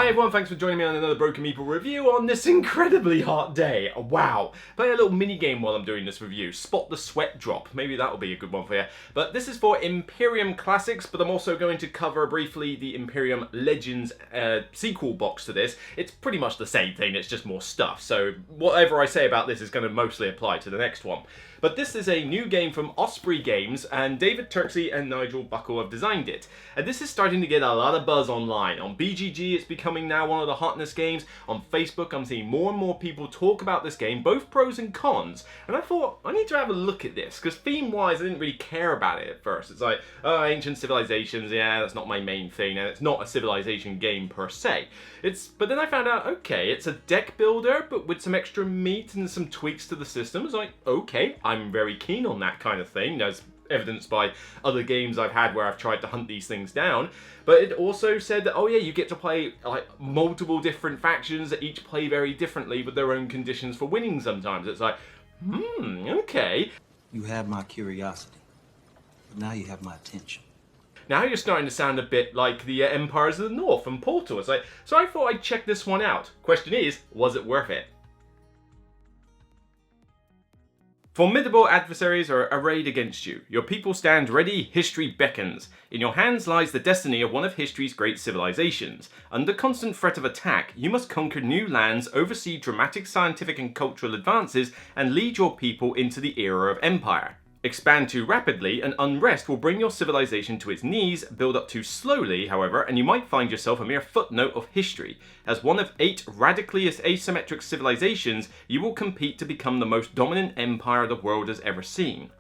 Hi everyone, thanks for joining me on another Broken Meeple review on this incredibly hot day. Wow. Playing a little mini game while I'm doing this review. Spot the sweat drop. Maybe that'll be a good one for you. But this is for Imperium Classics, but I'm also going to cover briefly the Imperium Legends sequel box to this. It's pretty much the same thing, it's just more stuff. So whatever I say about this is going to mostly apply to the next one. But this is a new game from Osprey Games, and David Turksey and Nigel Buckle have designed it. And this is starting to get a lot of buzz online. On BGG, it's becoming now one of the hotness games. On Facebook, I'm seeing more and more people talk about this game, both pros and cons. And I thought, I need to have a look at this, because theme-wise, I didn't really care about it at first. It's like, oh, ancient civilizations, yeah, that's not my main thing, and it's not a civilization game per se. But then I found out, okay, it's a deck builder, but with some extra meat and some tweaks to the system. It's like, okay, I'm very keen on that kind of thing, as evidenced by other games I've had where I've tried to hunt these things down. But it also said that, oh yeah, you get to play like multiple different factions that each play very differently with their own conditions for winning sometimes. It's like, okay. You have my curiosity, but now you have my attention. Now you're starting to sound a bit like the Empires of the North and Portal. It's like, so I thought I'd check this one out. Question is, was it worth it? Formidable adversaries are arrayed against you. Your people stand ready, history beckons. In your hands lies the destiny of one of history's great civilizations. Under constant threat of attack, you must conquer new lands, oversee dramatic scientific and cultural advances, and lead your people into the era of empire. Expand too rapidly, and unrest will bring your civilization to its knees. Build up too slowly, however, and you might find yourself a mere footnote of history. As one of 8 radically asymmetric civilizations, you will compete to become the most dominant empire the world has ever seen.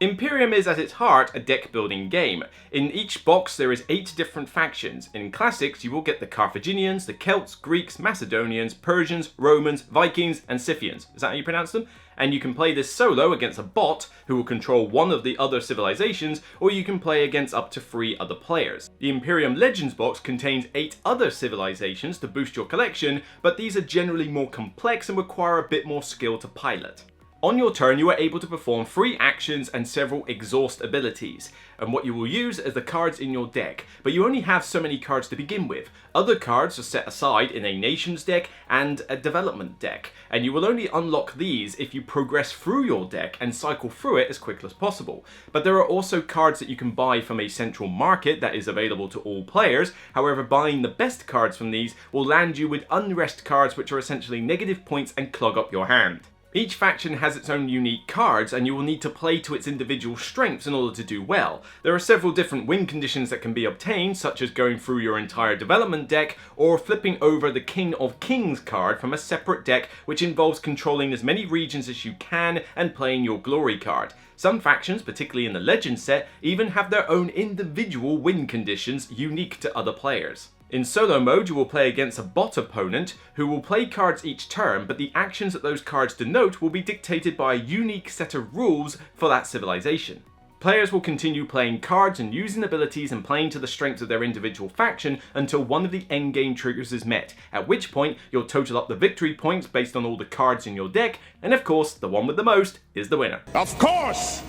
Imperium is at its heart a deck building game. In each box there is 8 different factions. In Classics you will get the Carthaginians, the Celts, Greeks, Macedonians, Persians, Romans, Vikings and Scythians. Is that how you pronounce them? And you can play this solo against a bot who will control one of the other civilizations, or you can play against up to 3 other players. The Imperium Legends box contains 8 other civilizations to boost your collection, but these are generally more complex and require a bit more skill to pilot. On your turn, you are able to perform 3 actions and several exhaust abilities, and what you will use is the cards in your deck, but you only have so many cards to begin with. Other cards are set aside in a nations deck and a development deck, and you will only unlock these if you progress through your deck and cycle through it as quickly as possible. But there are also cards that you can buy from a central market that is available to all players. However, buying the best cards from these will land you with unrest cards, which are essentially negative points and clog up your hand. Each faction has its own unique cards, and you will need to play to its individual strengths in order to do well. There are several different win conditions that can be obtained, such as going through your entire development deck, or flipping over the King of Kings card from a separate deck, which involves controlling as many regions as you can and playing your glory card. Some factions, particularly in the Legends set, even have their own individual win conditions unique to other players. In solo mode, you will play against a bot opponent who will play cards each turn, but the actions that those cards denote will be dictated by a unique set of rules for that civilization. Players will continue playing cards and using abilities and playing to the strengths of their individual faction until one of the endgame triggers is met, at which point you'll total up the victory points based on all the cards in your deck, and of course, the one with the most is the winner. Of course!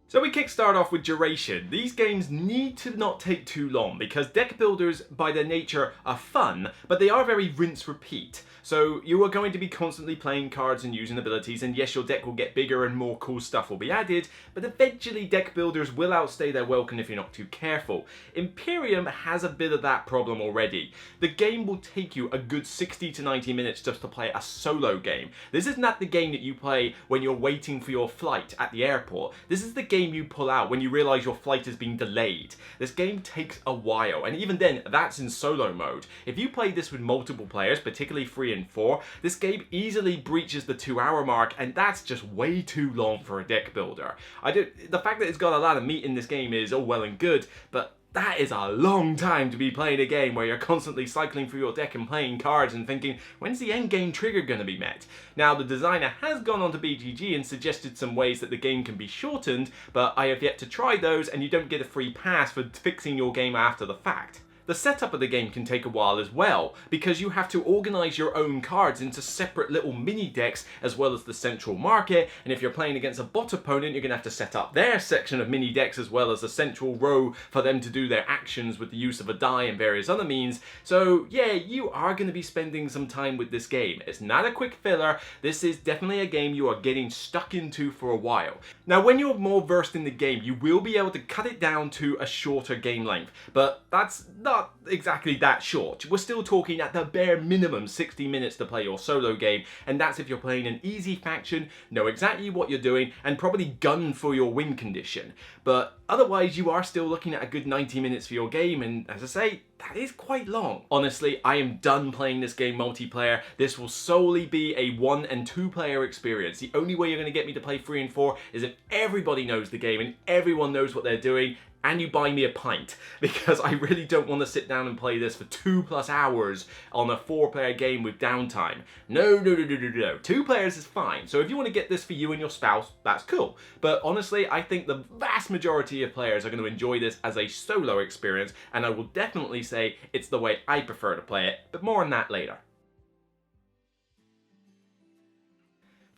So we kickstart off with duration. These games need to not take too long because deck builders by their nature are fun, but they are very rinse-repeat. So you are going to be constantly playing cards and using abilities, and yes, your deck will get bigger and more cool stuff will be added, but eventually deck builders will outstay their welcome if you're not too careful. Imperium has a bit of that problem already. The game will take you a good 60 to 90 minutes just to play a solo game. This is not the game that you play when you're waiting for your flight at the airport. This is the game you pull out when you realize your flight has been delayed. This game takes a while, and even then, that's in solo mode. If you play this with multiple players, particularly 3 and 4, this game easily breaches the 2-hour mark, and that's just way too long for a deck builder. The fact that it's got a lot of meat in this game is all well and good, but that is a long time to be playing a game where you're constantly cycling through your deck and playing cards and thinking, when's the endgame trigger going to be met? Now, the designer has gone onto BGG and suggested some ways that the game can be shortened, but I have yet to try those, and you don't get a free pass for fixing your game after the fact. The setup of the game can take a while as well, because you have to organise your own cards into separate little mini decks as well as the central market, and if you're playing against a bot opponent, you're going to have to set up their section of mini decks as well as a central row for them to do their actions with the use of a die and various other means. So yeah, you are going to be spending some time with this game. It's not a quick filler, this is definitely a game you are getting stuck into for a while. Now when you're more versed in the game, you will be able to cut it down to a shorter game length, but that's not exactly that short. We're still talking at the bare minimum 60 minutes to play your solo game, and that's if you're playing an easy faction, know exactly what you're doing, and probably gun for your win condition. But otherwise you are still looking at a good 90 minutes for your game, and as I say, that is quite long. Honestly, I am done playing this game multiplayer. This will solely be a 1 and 2 player experience. The only way you're going to get me to play 3 and 4 is if everybody knows the game and everyone knows what they're doing, and you buy me a pint, because I really don't want to sit down and play this for 2+ hours on a 4-player game with downtime. No. 2 players is fine. So if you want to get this for you and your spouse, that's cool. But honestly, I think the vast majority of players are going to enjoy this as a solo experience, and I will definitely say it's the way I prefer to play it, but more on that later.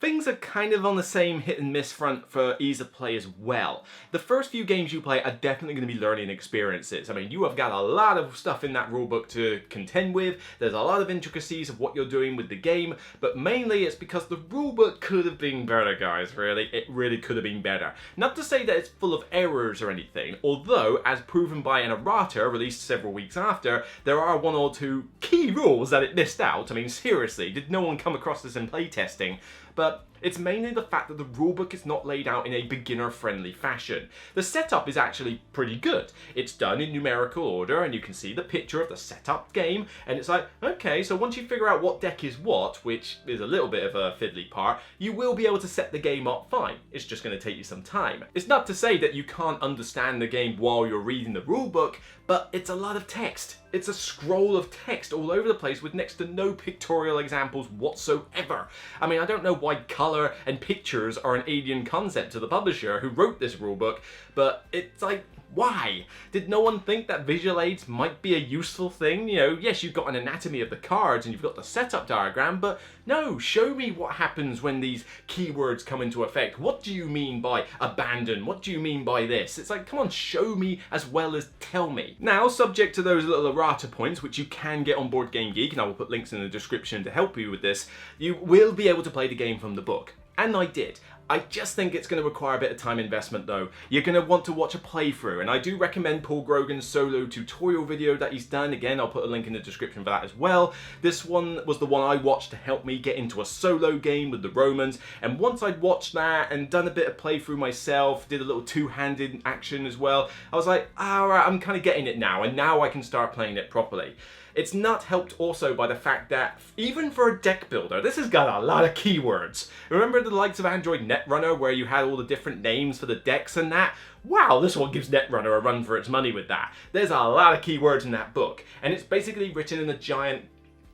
Things are kind of on the same hit and miss front for ease of play as well. The first few games you play are definitely going to be learning experiences. I mean, you have got a lot of stuff in that rulebook to contend with, there's a lot of intricacies of what you're doing with the game, but mainly it's because the rulebook could have been better, guys, really. It really could have been better. Not to say that it's full of errors or anything, although, as proven by an errata released several weeks after, there are 1 or 2 key rules that it missed out. I mean, seriously, did no one come across this in playtesting? But it's mainly the fact that the rulebook is not laid out in a beginner-friendly fashion. The setup is actually pretty good. It's done in numerical order, and you can see the picture of the setup game, and it's like, okay, so once you figure out what deck is what, which is a little bit of a fiddly part, you will be able to set the game up fine. It's just going to take you some time. It's not to say that you can't understand the game while you're reading the rulebook, but it's a lot of text. It's a scroll of text all over the place with next to no pictorial examples whatsoever. I mean, I don't know why colour and pictures are an alien concept to the publisher who wrote this rulebook, but it's like, why? Did no one think that visual aids might be a useful thing? You know, yes, you've got an anatomy of the cards and you've got the setup diagram, but no, show me what happens when these keywords come into effect. What do you mean by abandon? What do you mean by this? It's like, come on, show me as well as tell me. Now, subject to those little errata points, which you can get on boardgamegeek, and I will put links in the description to help you with this, you will be able to play the game from the book. And I did. I just think it's going to require a bit of time investment though. You're going to want to watch a playthrough, and I do recommend Paul Grogan's solo tutorial video that he's done. Again, I'll put a link in the description for that as well. This one was the one I watched to help me get into a solo game with the Romans, and once I'd watched that and done a bit of playthrough myself, did a little two-handed action as well, I was like, alright, I'm kind of getting it now, and now I can start playing it properly. It's not helped also by the fact that, even for a deck builder, this has got a lot of keywords. Remember the likes of Android Netrunner, where you had all the different names for the decks and that? Wow, this one gives Netrunner a run for its money with that. There's a lot of keywords in that book, and it's basically written in a giant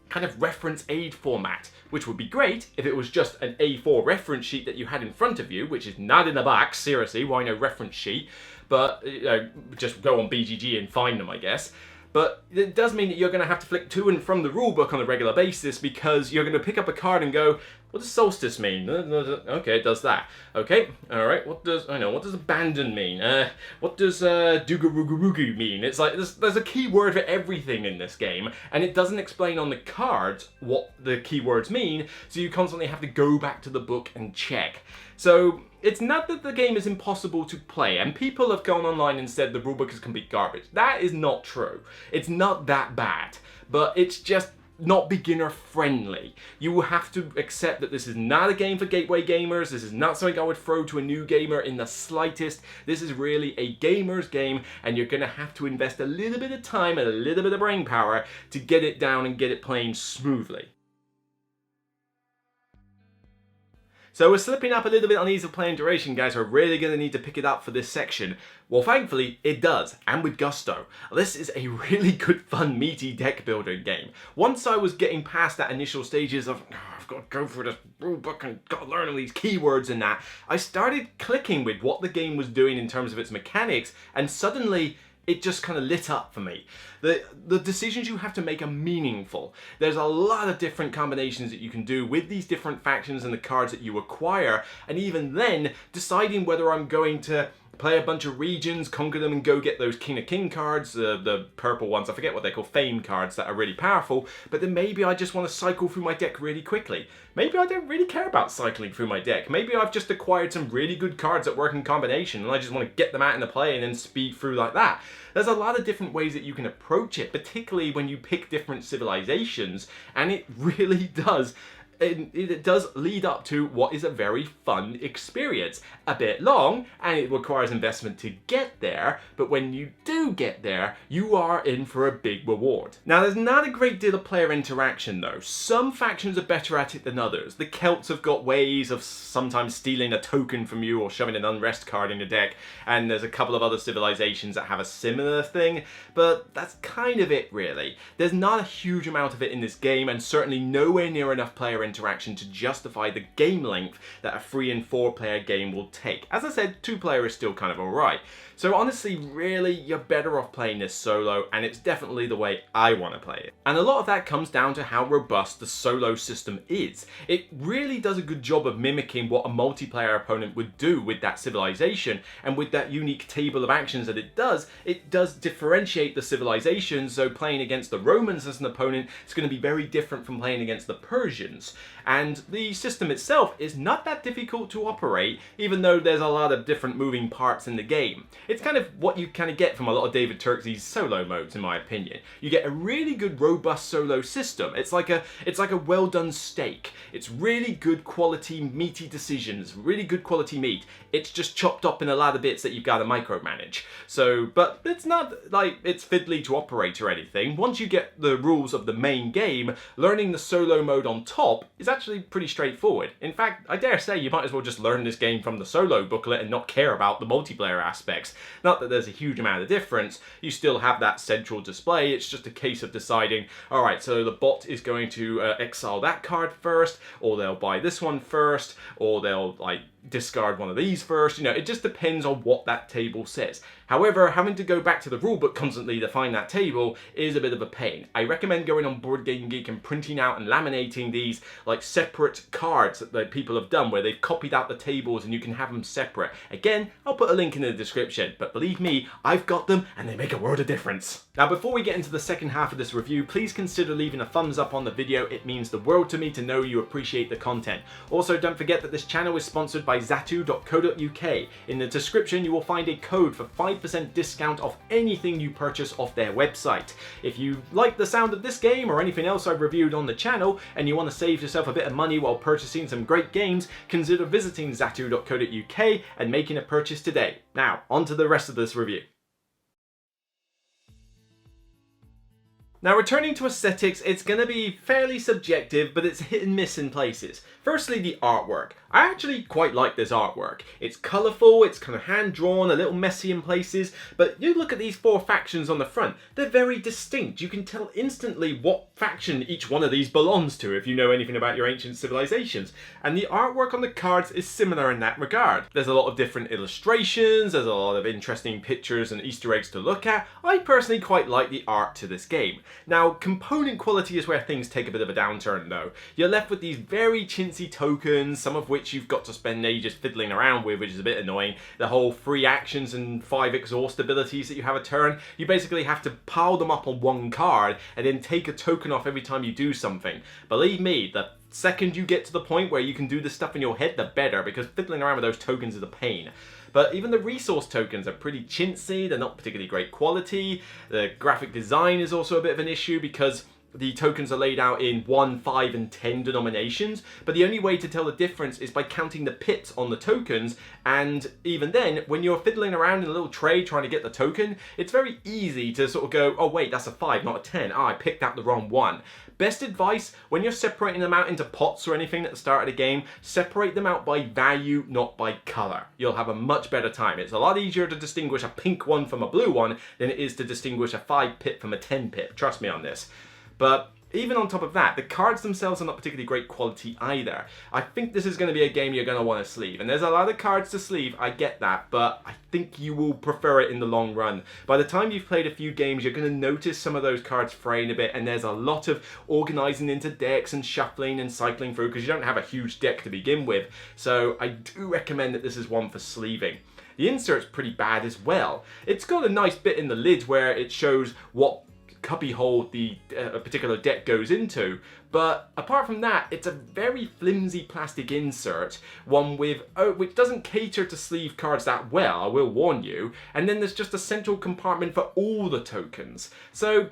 kind of reference aid format, which would be great if it was just an A4 reference sheet that you had in front of you, which is not in the box, seriously, why no reference sheet? But, just go on BGG and find them, I guess. But it does mean that you're going to have to flick to and from the rulebook on a regular basis, because you're going to pick up a card and go, what does solstice mean? Okay, it does that. Okay, alright, what does abandon mean? What does doogarugarugu mean? It's like, there's a key word for everything in this game, and it doesn't explain on the cards what the keywords mean, so you constantly have to go back to the book and check. So, it's not that the game is impossible to play, and people have gone online and said the rulebook is complete garbage. That is not true. It's not that bad, but it's just not beginner friendly. You will have to accept that this is not a game for gateway gamers. This is not something I would throw to a new gamer in the slightest. This is really a gamer's game, and you're going to have to invest a little bit of time and a little bit of brain power to get it down and get it playing smoothly. So we're slipping up a little bit on ease of play and duration, guys. We're really going to need to pick it up for this section. Well, thankfully, it does, and with gusto. This is a really good, fun, meaty deck building game. Once I was getting past that initial stages of, I've got to go for this rulebook and got to learn all these keywords and that, I started clicking with what the game was doing in terms of its mechanics, and suddenly, it just kind of lit up for me. The decisions you have to make are meaningful. There's a lot of different combinations that you can do with these different factions and the cards that you acquire, and even then deciding whether I'm going to play a bunch of regions, conquer them, and go get those King of King cards, the purple ones, I forget what they're called, fame cards that are really powerful, but then maybe I just want to cycle through my deck really quickly. Maybe I don't really care about cycling through my deck. Maybe I've just acquired some really good cards that work in combination and I just want to get them out into play and then speed through like that. There's a lot of different ways that you can approach it, particularly when you pick different civilizations, and it really does. It does lead up to what is a very fun experience. A bit long, and it requires investment to get there, but when you do get there, you are in for a big reward. Now, there's not a great deal of player interaction though. Some factions are better at it than others. The Celts have got ways of sometimes stealing a token from you or shoving an unrest card in your deck, and there's a couple of other civilizations that have a similar thing, but that's kind of it really. There's not a huge amount of it in this game, and certainly nowhere near enough player interaction to justify the game length that a 3 and 4 player game will take. As I said, 2 player is still kind of alright. So honestly, really, you're better off playing this solo, and it's definitely the way I want to play it. And a lot of that comes down to how robust the solo system is. It really does a good job of mimicking what a multiplayer opponent would do with that civilization, and with that unique table of actions that it does differentiate the civilizations, so playing against the Romans as an opponent is going to be very different from playing against the Persians. And the system itself is not that difficult to operate, even though there's a lot of different moving parts in the game. It's kind of what you kind of get from a lot of David Turksy's solo modes, in my opinion. You get a really good, robust solo system. It's like a well done steak. It's really good quality, meaty decisions, really good quality meat. It's just chopped up in a lot of bits that you've got to micromanage. So, but it's not like it's fiddly to operate or anything. Once you get the rules of the main game, learning the solo mode on top is actually pretty straightforward. In fact, I dare say you might as well just learn this game from the solo booklet and not care about the multiplayer aspects. Not that there's a huge amount of difference, you still have that central display, it's just a case of deciding, alright, so the bot is going to exile that card first, or they'll buy this one first, or they'll like discard one of these first. You know, it just depends on what that table says. However, having to go back to the rulebook constantly to find that table is a bit of a pain. I recommend going on BoardGameGeek and printing out and laminating these like separate cards that people have done where they've copied out the tables and you can have them separate. Again, I'll put a link in the description, but believe me, I've got them and they make a world of difference. Now, before we get into the second half of this review, please consider leaving a thumbs up on the video. It means the world to me to know you appreciate the content. Also, don't forget that this channel is sponsored by Zatu.co.uk. In the description, you will find a code for 5% discount off anything you purchase off their website. If you like the sound of this game or anything else I've reviewed on the channel and you want to save yourself a bit of money while purchasing some great games, consider visiting Zatu.co.uk and making a purchase today. Now, on to the rest of this review. Now, returning to aesthetics, it's going to be fairly subjective, but it's hit and miss in places. Firstly, the artwork. I actually quite like this artwork. It's colourful, it's kind of hand-drawn, a little messy in places, but you look at these 4 factions on the front, they're very distinct. You can tell instantly what faction each one of these belongs to if you know anything about your ancient civilizations. And the artwork on the cards is similar in that regard. There's a lot of different illustrations, there's a lot of interesting pictures and Easter eggs to look at. I personally quite like the art to this game. Now, component quality is where things take a bit of a downturn though. You're left with these very chintzy tokens, some of which you've got to spend ages fiddling around with, which is a bit annoying. The whole 3 actions and 5 exhaust abilities that you have a turn, you basically have to pile them up on one card and then take a token off every time you do something. Believe me, the second you get to the point where you can do this stuff in your head, the better, because fiddling around with those tokens is a pain. But even the resource tokens are pretty chintzy, they're not particularly great quality. The graphic design is also a bit of an issue because the tokens are laid out in 1, 5 and 10 denominations, but the only way to tell the difference is by counting the pips on the tokens, and even then, when you're fiddling around in a little tray trying to get the token, it's very easy to sort of go, oh wait, that's a 5, not a 10. I picked out the wrong one. Best advice, when you're separating them out into pots or anything at the start of the game, separate them out by value, not by colour. You'll have a much better time. It's a lot easier to distinguish a pink one from a blue one than it is to distinguish a 5 pip from a 10 pip. Trust me on this. But even on top of that, the cards themselves are not particularly great quality either. I think this is going to be a game you're going to want to sleeve. And there's a lot of cards to sleeve, I get that, but I think you will prefer it in the long run. By the time you've played a few games, you're going to notice some of those cards fraying a bit, and there's a lot of organising into decks and shuffling and cycling through, because you don't have a huge deck to begin with. So I do recommend that this is one for sleeving. The insert's pretty bad as well. It's got a nice bit in the lid where it shows what cubbyhole a particular deck goes into, but apart from that, it's a very flimsy plastic insert, one with which doesn't cater to sleeve cards that well, I will warn you, and then there's just a central compartment for all the tokens. So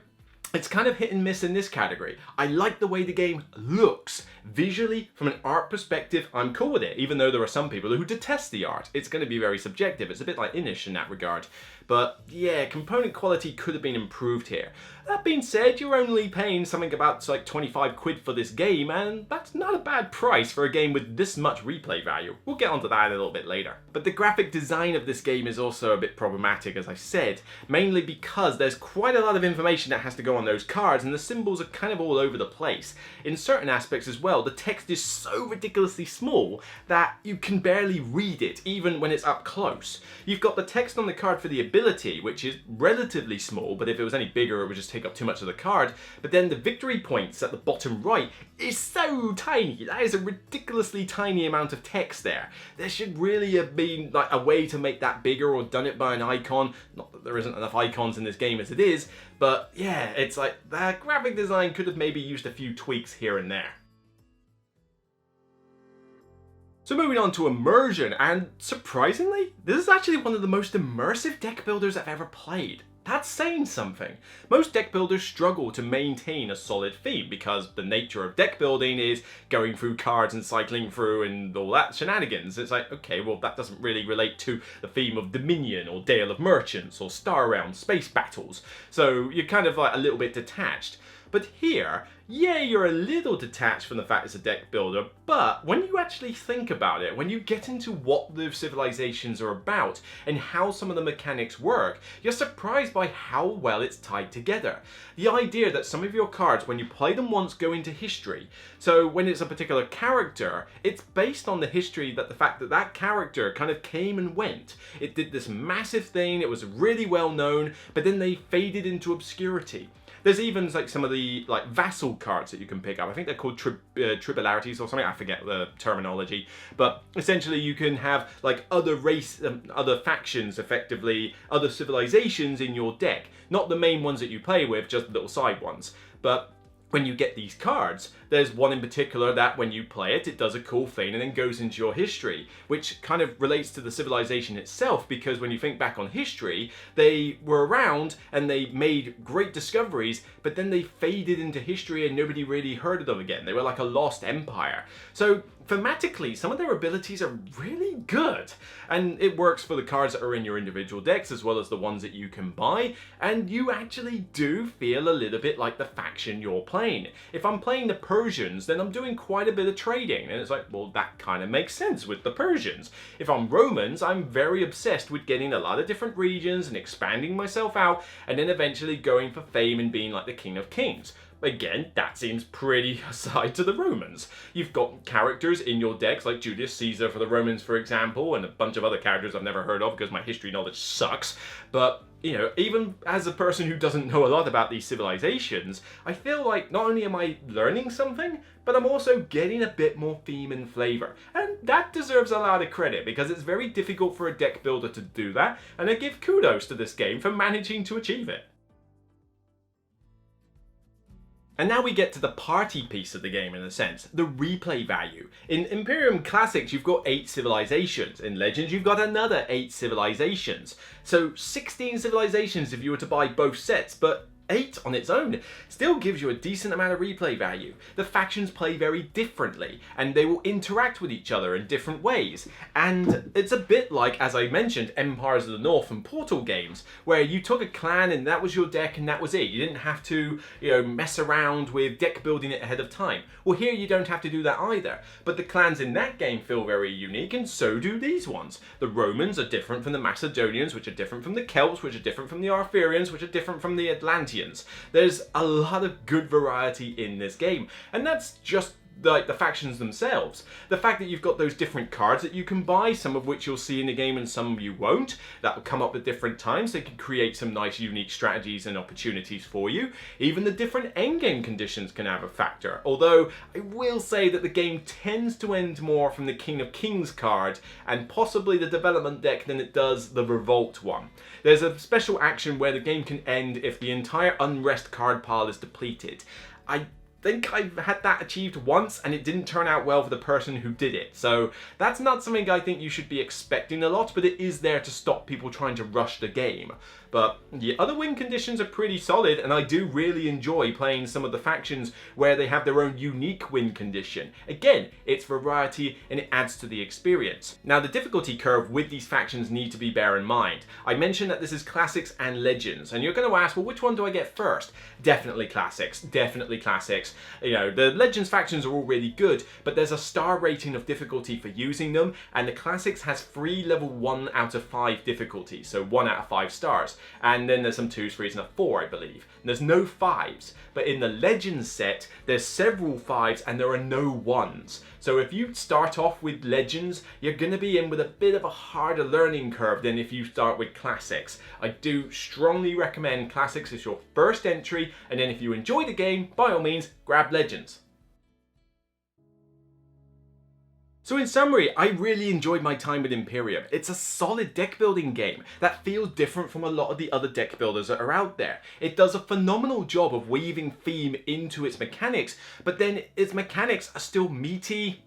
it's kind of hit and miss in this category. I like the way the game looks. Visually, from an art perspective, I'm cool with it, even though there are some people who detest the art. It's going to be very subjective. It's a bit like Inish in that regard. But yeah, component quality could have been improved here. That being said, you're only paying something about like 25 quid for this game, and that's not a bad price for a game with this much replay value. We'll get onto that a little bit later. But the graphic design of this game is also a bit problematic, as I said, mainly because there's quite a lot of information that has to go on those cards, and the symbols are kind of all over the place. In certain aspects as well, the text is so ridiculously small that you can barely read it, even when it's up close. You've got the text on the card for the ability, which is relatively small, but if it was any bigger, it would just take up too much of the card. But then the victory points at the bottom right is so tiny. That is a ridiculously tiny amount of text there. There should really have been like a way to make that bigger, or done it by an icon. Not that there isn't enough icons in this game as it is, but yeah, it's like the graphic design could have maybe used a few tweaks here and there. So moving on to Immersion, and surprisingly, this is actually one of the most immersive deck builders I've ever played. That's saying something. Most deck builders struggle to maintain a solid theme because the nature of deck building is going through cards and cycling through and all that shenanigans. It's like, okay, well that doesn't really relate to the theme of Dominion or Dale of Merchants or Star Realm Space Battles. So you're kind of like a little bit detached. But here, yeah, you're a little detached from the fact it's a deck builder, but when you actually think about it, when you get into what the civilizations are about and how some of the mechanics work, you're surprised by how well it's tied together. The idea that some of your cards, when you play them once, go into history. So when it's a particular character, it's based on the history, that the fact that that character kind of came and went. It did this massive thing, it was really well known, but then they faded into obscurity. There's even like some of the like vassal cards that you can pick up. I think they're called tribularities or something. I forget the terminology. But essentially you can have like other other factions, effectively, other civilizations in your deck. Not the main ones that you play with, just the little side ones. But when you get these cards, there's one in particular that when you play it, it does a cool thing and then goes into your history, which kind of relates to the civilization itself, because when you think back on history, they were around and they made great discoveries, but then they faded into history and nobody really heard of them again. They were like a lost empire. So thematically, some of their abilities are really good, and it works for the cards that are in your individual decks as well as the ones that you can buy, and you actually do feel a little bit like the faction you're playing. If I'm playing the Persians, then I'm doing quite a bit of trading, and it's like, well, that kind of makes sense with the Persians. If I'm Romans, I'm very obsessed with getting a lot of different regions and expanding myself out, and then eventually going for fame and being like the King of Kings. Again, that seems pretty aside to the Romans. You've got characters in your decks like Julius Caesar for the Romans, for example, and a bunch of other characters I've never heard of because my history knowledge sucks. But, you know, even as a person who doesn't know a lot about these civilizations, I feel like not only am I learning something, but I'm also getting a bit more theme and flavor. And that deserves a lot of credit because it's very difficult for a deck builder to do that, and I give kudos to this game for managing to achieve it. And now we get to the party piece of the game in a sense, the replay value. In Imperium Classics you've got 8 civilizations, in Legends you've got another 8 civilizations. So 16 civilizations if you were to buy both sets, but 8 on its own still gives you a decent amount of replay value. The factions play very differently and they will interact with each other in different ways. And it's a bit like, as I mentioned, Empires of the North and Portal games, where you took a clan and that was your deck and that was it. You didn't have to, you know, mess around with deck building it ahead of time. Well, here you don't have to do that either. But the clans in that game feel very unique, and so do these ones. The Romans are different from the Macedonians, which are different from the Celts, which are different from the Arthurians, which are different from the Atlanteans. champions. There's a lot of good variety in this game, and that's just like the factions themselves. The fact that you've got those different cards that you can buy, some of which you'll see in the game and some you won't, that will come up at different times. They can create some nice unique strategies and opportunities for you. Even the different endgame conditions can have a factor, although I will say that the game tends to end more from the King of Kings card and possibly the development deck than it does the Revolt one. There's a special action where the game can end if the entire Unrest card pile is depleted. I think I've had that achieved once and it didn't turn out well for the person who did it. So that's not something I think you should be expecting a lot, but it is there to stop people trying to rush the game. But the other win conditions are pretty solid, and I do really enjoy playing some of the factions where they have their own unique win condition. Again, it's variety and it adds to the experience. Now the difficulty curve with these factions need to be bear in mind. I mentioned that this is classics and legends, and you're going to ask, well, which one do I get first? Definitely classics, definitely classics. You know, the legends factions are all really good, but there's a star rating of difficulty for using them, and the classics has 3 level 1 out of 5 difficulties, so 1 out of 5 stars. And then there's some 2s, 3s and a 4, I believe. And there's no 5s, but in the Legends set, there's several 5s and there are no 1s. So if you start off with Legends, you're going to be in with a bit of a harder learning curve than if you start with Classics. I do strongly recommend Classics as your first entry, and then if you enjoy the game, by all means, grab Legends. So in summary, I really enjoyed my time with Imperium. It's a solid deck building game that feels different from a lot of the other deck builders that are out there. It does a phenomenal job of weaving theme into its mechanics, but then its mechanics are still meaty,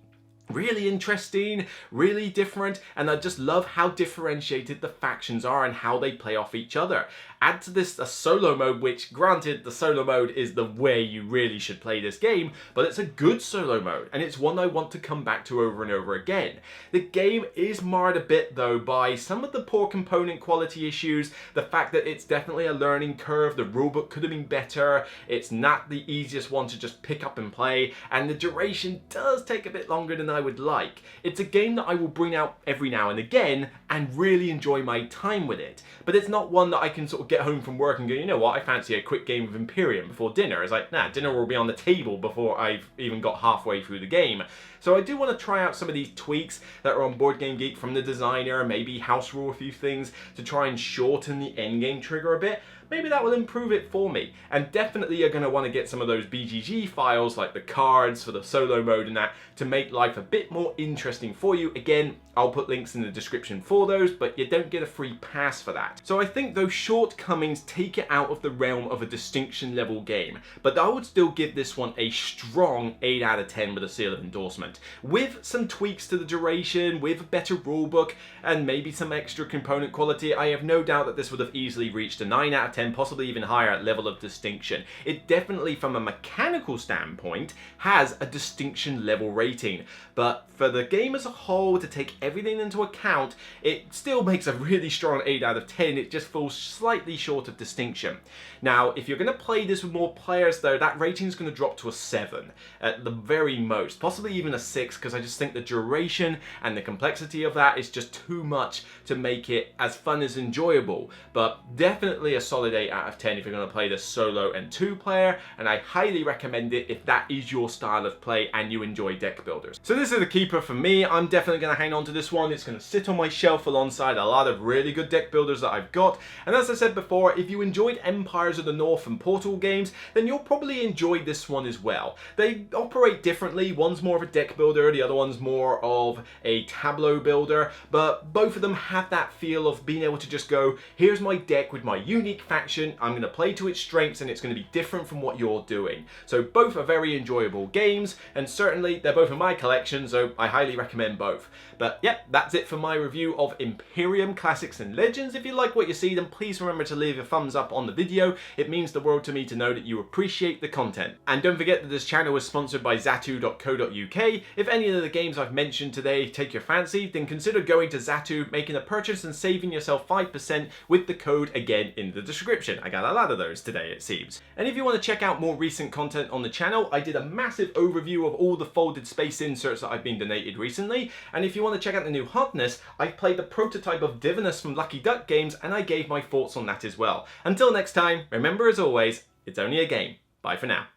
really interesting, really different, and I just love how differentiated the factions are and how they play off each other. Add to this a solo mode, which granted the solo mode is the way you really should play this game, but it's a good solo mode and it's one I want to come back to over and over again. The game is marred a bit though by some of the poor component quality issues, the fact that it's definitely a learning curve, the rulebook could have been better, it's not the easiest one to just pick up and play, and the duration does take a bit longer than I would like. It's a game that I will bring out every now and again and really enjoy my time with it, but it's not one that I can sort of get home from work and go, you know what, I fancy a quick game of Imperium before dinner. It's like, nah, dinner will be on the table before I've even got halfway through the game. So I do want to try out some of these tweaks that are on BoardGameGeek from the designer, maybe house rule a few things to try and shorten the endgame trigger a bit. Maybe that will improve it for me. And definitely you're going to want to get some of those BGG files, like the cards for the solo mode and that, to make life a bit more interesting for you. Again, I'll put links in the description for those, but you don't get a free pass for that. So I think those shortcomings take it out of the realm of a distinction level game, but I would still give this one a strong 8 out of 10 with a seal of endorsement. With some tweaks to the duration, with a better rulebook, and maybe some extra component quality, I have no doubt that this would have easily reached a 9 out of 10, possibly even higher level of distinction. It definitely, from a mechanical standpoint, has a distinction level rating, but for the game as a whole, to take everything into account, it still makes a really strong 8 out of 10. It just falls slightly short of distinction. Now, if you're going to play this with more players though, that rating is going to drop to a 7 at the very most, possibly even a 6, because I just think the duration and the complexity of that is just too much to make it as fun as enjoyable. But definitely a solid 8 out of 10 if you're going to play this solo and 2-player, and I highly recommend it if that is your style of play and you enjoy deck builders. So this is the keeper for me. I'm definitely going to hang on to this one. It's going to sit on my shelf alongside a lot of really good deck builders that I've got. And as I said before, if you enjoyed Empires of the North and Portal games, then you'll probably enjoy this one as well. They operate differently. One's more of a deck builder, the other one's more of a tableau builder, but both of them have that feel of being able to just go, here's my deck with my unique faction, I'm going to play to its strengths and it's going to be different from what you're doing. So both are very enjoyable games, and certainly they're both in my collection, so I highly recommend both. But yep, that's it for my review of Imperium Classics and Legends. If you like what you see, then please remember to leave a thumbs up on the video. It means the world to me to know that you appreciate the content. And don't forget that this channel is sponsored by Zatu.co.uk. If any of the games I've mentioned today take your fancy, then consider going to Zatu, making a purchase and saving yourself 5% with the code again in the description. description. I got a lot of those today, it seems. And if you want to check out more recent content on the channel, I did a massive overview of all the folded space inserts that I've been donated recently. And if you want to check out the new hotness, I played the prototype of Divinus from Lucky Duck Games, and I gave my thoughts on that as well. Until next time, remember as always, it's only a game. Bye for now.